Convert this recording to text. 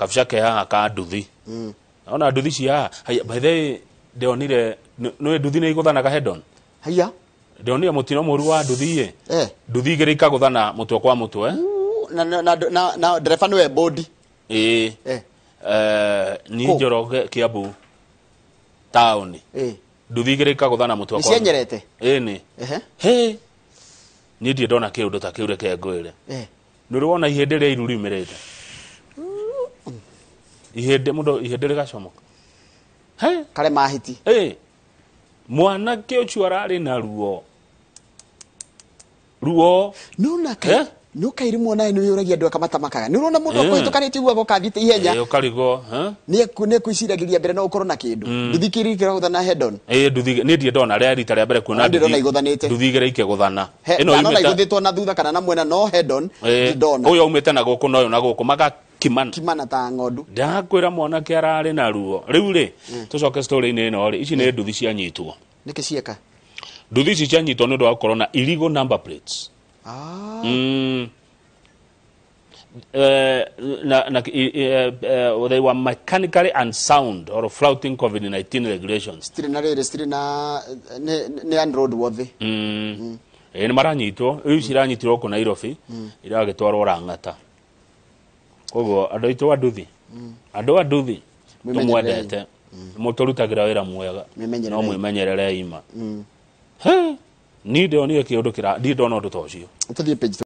kabisa ke haha ka nduthi ona nduthi cia by the way ndionire no nduthi ni iguthanaga head on haya ndionire mutino muru wa nduthi nduthi igĩrĩ ikaguthana mutwe kwa mutwe na dereva niwe body ni Njoroge Kiambu town nduthi igĩrĩ ikaguthana mutwe kwa cianyerete ni ni ndona kĩũndũ ta kĩu reke ngwĩre nĩũrona ihĩndĩ rĩa iru riumirĩte ihĩndĩ mũndũ ihĩndĩ rĩgacomoka kare mahiti mwanake ũcio ararĩ na ruo nona kai nuka iri muona ino yuragia ndu akamatamakaga ni urona mundu akohitukanĩtie guo gokathite ihenya ukarigo ni kwiciragiria mbere no ukorwo na kindu nduthikiri kiraguthana head on nduthi ni ndie ndona ria rita ria mbere kuona nduthi igĩrĩ ikiguthana ino imeta iguthitwo na thutha kana na mwena no head on ndona uyu umite na guku noyo na guku kimana ta ng'ondu ndakwira mwanake ararĩ na ruo riu ri tucoke story-inĩ ino ri ici ni nduthi cianyitwo niki cieka nduthi ici cianyitwo ni undu wa gukorwo na illegal number plates they were mechanically unsound or flouting COVID-19 regulations. Stiri na ni road worthy. Ni maranyitwo iu ciranyitirwo ku Nairobi iragitwarwo Rang'ata. Koguo andu aitu andu a nduthi tumwendete muturutagira wira mwega no mwimenyerere ima ni ndionire kiundu kira ndi ndona undu ta ucio.